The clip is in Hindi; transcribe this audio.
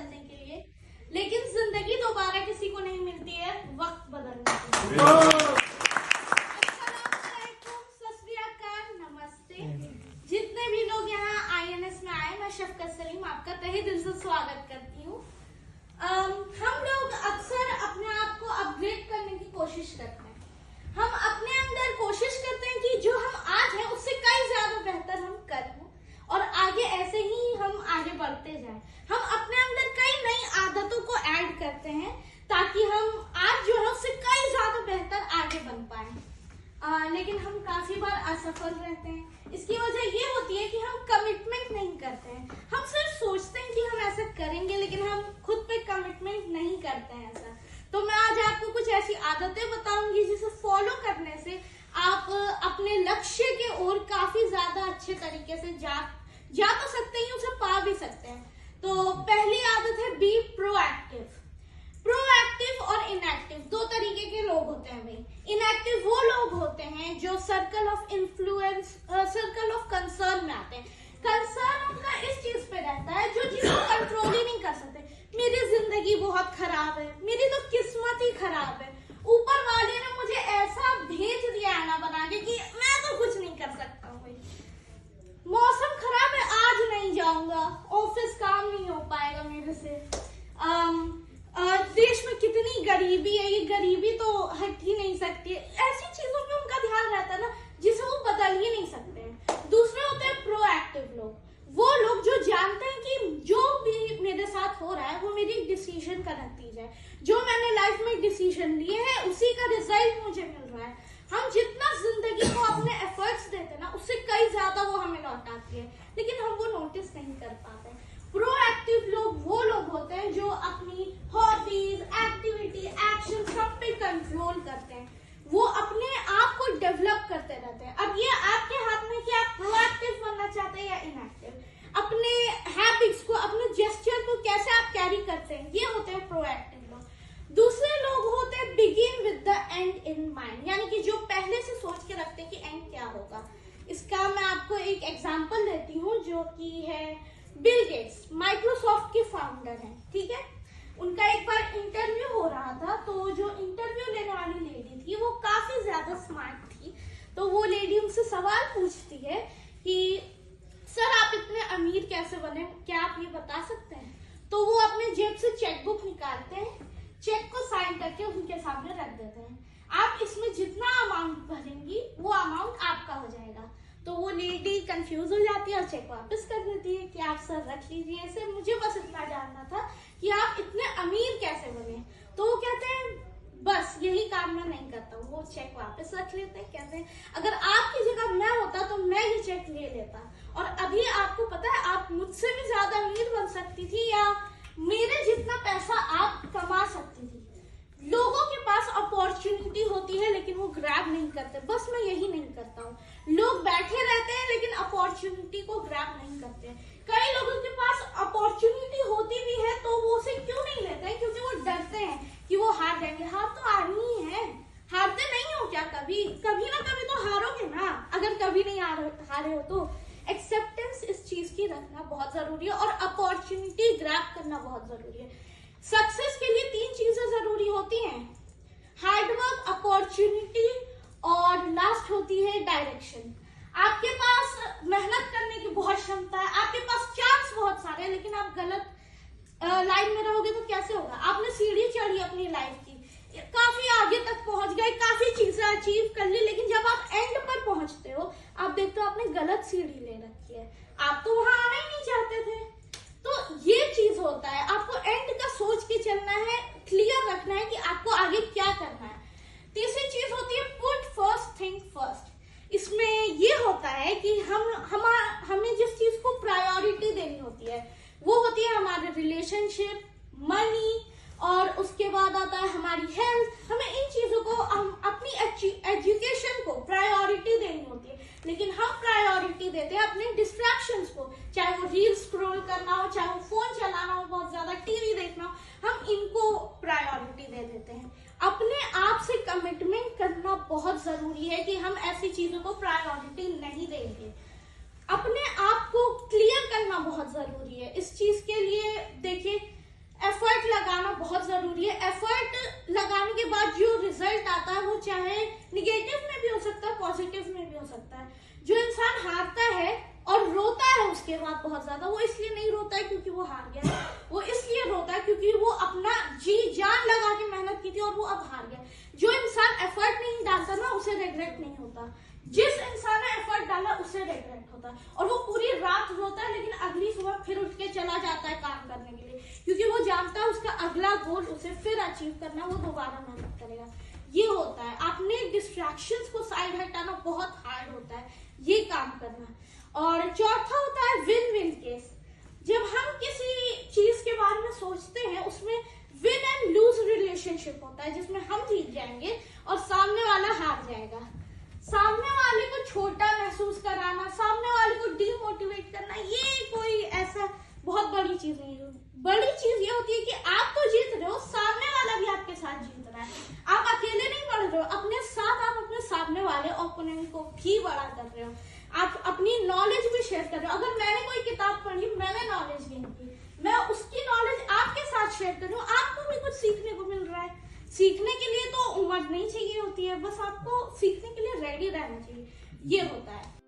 बदलने के लिए, लेकिन जिंदगी दोबारा किसी को नहीं मिलती है वक्त बदलने के लिए। नमस्ते। जितने भी लोग यहाँ INS में आए, मैं शफकत सलीम आपका तहे दिल से स्वागत करती हूँ। हम लोग अक्सर अपने आप को अपग्रेड करने की कोशिश करते हैं। हम अपने अंदर कोशिश करते हैं कि जो हम आज हैं उससे कई ज्यादा बेहतर हम कल हों और आगे ऐसे ही हम आगे बढ़ते जाएं। हम अपने अंदर कई नई आदतों को ऐड करते हैं ताकि हम आज जो है उससे कई ज्यादा बेहतर आगे बन पाए, लेकिन हम काफी बार असफल रहते हैं। इसकी वजह ये होती है कि हम कमिटमेंट नहीं करते हैं। हम सिर्फ सोचते हैं कि हम ऐसा करेंगे, लेकिन हम खुद पे कमिटमेंट नहीं करते हैं ऐसा। तो मैं आज आपको कुछ ऐसी आदतें बताऊंगी जिसे फॉलो करने से आप अपने लक्ष्य के ओर काफी ज्यादा अच्छे तरीके से जा तो सकते हैं, उसे पा भी सकते हैं। तो पहली आदत है बी प्रोएक्टिव। प्रोएक्टिव और इनएक्टिव दो तरीके के लोग होते हैं भाई। इनएक्टिव वो लोग होते हैं जो circle of influence, circle of concern में आते हैं। कंसर्न उनका इस चीज पे रहता है जो चीज को कंट्रोल ही नहीं कर सकते। मेरी जिंदगी बहुत खराब है, मेरी तो किस्मत ही खराब है, ऊपर वाले ने मुझे ऐसा भेज दिया है ना बना के कि मैं तो कुछ नहीं कर सकता हूँ। मौसम खराब है, आज नहीं जाऊंगा, ऑफिस काम नहीं हो पाएगा मेरे से। देश में कितनी गरीबी है, ये गरीबी तो हट ही नहीं सकती। ऐसी चीजों पे उनका ध्यान रहता है ना जिसे वो बदल ही नहीं सकते हैं। दूसरे होते हैं प्रोएक्टिव लोग। वो लोग जो जानते हैं कि जो भी मेरे साथ हो रहा है वो मेरी डिसीजन का नतीजा है। जो मैंने लाइफ में डिसीजन लिए हैं उसी का रिजल्ट मुझे मिल रहा है। हम जितना जिंदगी को अपने एफर्ट्स देते हैं ना उससे कई ज्यादा वो हमें लौटाती है, लेकिन हम वो नोटिस नहीं कर पाते। प्रोएक्टिव लोग वो लोग होते हैं जो अपनी हॉबीज, एक्टिविटी, एक्शन सब पे कंट्रोल करते हैं। वो अपने आप को डेवलप करते रहते हैं। अब ये आपके हाथ में कि आप प्रोएक्टिव बनना चाहते हैं या इनएक्टिव। अपने हैबिट्स को, अपने जेस्चर को कैसे आप कैरी करते हैं, ये होते हैं प्रोएक्टिव लोग। दूसरे लोग होते हैं begin with the and in mind, यानी कि जो पहले से सोच के रखते हैं कि एंड क्या होगा। इसका मैं आपको एक एग्जांपल देती हूँ जो कि है बिल गेट्स, माइक्रोसॉफ्ट के फाउंडर हैं, ठीक है। उनका एक बार इंटरव्यू हो रहा था, तो जो इंटरव्यू लेने वाली लेडी थी वो काफी ज्यादा स्मार्ट थी। तो वो लेडी उनसे सवाल पूछती है कि सर आप इतने अमीर कैसे बने, क्या आप ये बता सकते हैं। तो वो अपने जेब से चेकबुक निकालते हैं, चेक को साइन करके उनके सामने रख देते हैं। आप इसमें जितना अमाउंट भरेंगी वो अमाउंट आपका हो जाएगा। तो वो लेडी कंफ्यूज हो जाती है और चेक वापस कर देती है कि आप सर रख लीजिए, इसे मुझे बस इतना जानना था कि आप इतने अमीर कैसे बने। तो वो कहते हैं बस यही काम मैं नहीं करता हूँ। वो चेक वापस रख लेते हैं, कहते हैं अगर आपकी जगह मैं होता तो मैं ये चेक ले लेता और अभी आपको पता है आप मुझसे भी ज्यादा अमीर बन सकती थी या मेरे जितना पैसा आप कमा सकती थी। लोगों के पास अपॉर्चुनिटी होती है लेकिन वो ग्रैब नहीं करते, बस मैं यही नहीं करता हूँ। लोग बैठे रहते हैं लेकिन अपॉर्चुनिटी को ग्रैब नहीं करते। कई लोगों के पास अपॉर्चुनिटी होती भी है तो वो उसे क्यों नहीं लेते हैं, क्योंकि वो डरते हैं कि वो हार जाएंगे। हार तो आनी ही है, हारते नहीं हो क्या कभी, कभी ना कभी तो हारोगे ना। अगर कभी नहीं हारे हो तो एक्सेप्टेंस इस चीज की रखना बहुत जरूरी है और अपॉर्चुनिटी ग्रैब करना बहुत जरूरी है। सक्सेस के लिए 3 चीजें जरूरी होती हैं, हार्डवर्क, अपॉर्चुनिटी और लास्ट होती है डायरेक्शन। आपके पास मेहनत करने की बहुत क्षमता है, आपके पास चांस बहुत सारे हैं, लेकिन आप गलत लाइन में रहोगे तो कैसे होगा। आपने सीढ़ी चढ़ी अपनी लाइफ की, काफी आगे तक पहुंच गए, काफी चीजें अचीव कर ली, लेकिन जब आप एंड पर पहुंचते हो आप देखते हो आपने गलत सीढ़ी ले रखी है, आप तो वहां आना ही नहीं चाहते थे। तो ये चीज होता है, आपको एंड का सोच के चलना है, क्लियर रखना है कि आपको आगे क्या करना है। तीसरी चीज होती है पुट फर्स्ट थिंग फर्स्ट। इसमें ये होता है कि हमें जिस चीज को प्रायोरिटी देनी होती है वो होती है हमारे रिलेशनशिप, मनी और उसके बाद आता है हमारी हेल्थ। हमें इन चीजों को अपनी एजुकेशन को प्रायोरिटी देनी होती है, लेकिन हम प्रायोरिटी देते हैं अपने डिस्ट्रैक्शंस को, चाहे वो रील स्क्रॉल करना हो, चाहे वो फोन चलाना हो, बहुत ज्यादा टीवी देखना हो, हम इनको प्रायोरिटी दे देते हैं। अपने आप से कमिटमेंट करना बहुत जरूरी है कि हम ऐसी चीजों को प्रायोरिटी नहीं देंगे। अपने आप को क्लियर करना बहुत जरूरी है। इस चीज के लिए देखिए निगेटिव में भी हो सकता है, पॉजिटिव में भी हो सकता है। जो इंसान हारता है और रोता है उसके बाद बहुत ज्यादा, वो इसलिए नहीं रोता है क्योंकि वो हार गया, वो इसलिए रोता है क्योंकि वो अपना जी जान लगा के मेहनत की थी और वो अब हार गया। जो इंसान एफर्ट नहीं डालता ना उसे रिग्रेट नहीं होता, जिस इंसान ने एफर्ट डाला उसे रिग्रेट होता है। और वो पूरी रात रोता है लेकिन अगली सुबह फिर उठ के चला जाता है काम करने के लिए, क्योंकि वो जानता है उसका अगला गोल उसे फिर अचीव करना, वो दोबारा मेहनत करेगा। ये होता है, अपने डिस्ट्रैक्शंस को साइड हटाना बहुत हार्ड होता है, ये काम करना। और चौथा होता है विन विन केस। जब हम किसी चीज के बारे में सोचते हैं उसमें विन एंड लूज रिलेशनशिप होता है, जिसमें हम जीत जाएंगे और सामने वाला हार जाएगा। सामने वाले को छोटा महसूस कराना, सामने वाले को डिमोटिवेट करना, ये कोई ऐसा बहुत बड़ी चीज नहीं है। बड़ी चीज ये होती है कि आप तो जीत रहे हो, सामने वाला भी आपके साथ जीत रहा है। आप अकेले नहीं बढ़ रहे हो, अपने साथ आप अपने सामने वाले ओपोनेंट को भी बड़ा कर रहे हो। आप अपनी नॉलेज भी शेयर कर रहे हो। अगर मैंने कोई किताब पढ़ी, मैंने नॉलेज गेन की, मैं उसकी नॉलेज आपके साथ शेयर कर रही हूँ, आपको भी कुछ सीखने को मिल रहा है। सीखने के लिए तो उम्र नहीं चाहिए होती है, बस आपको सीखने के लिए रेडी रहना चाहिए, ये होता है।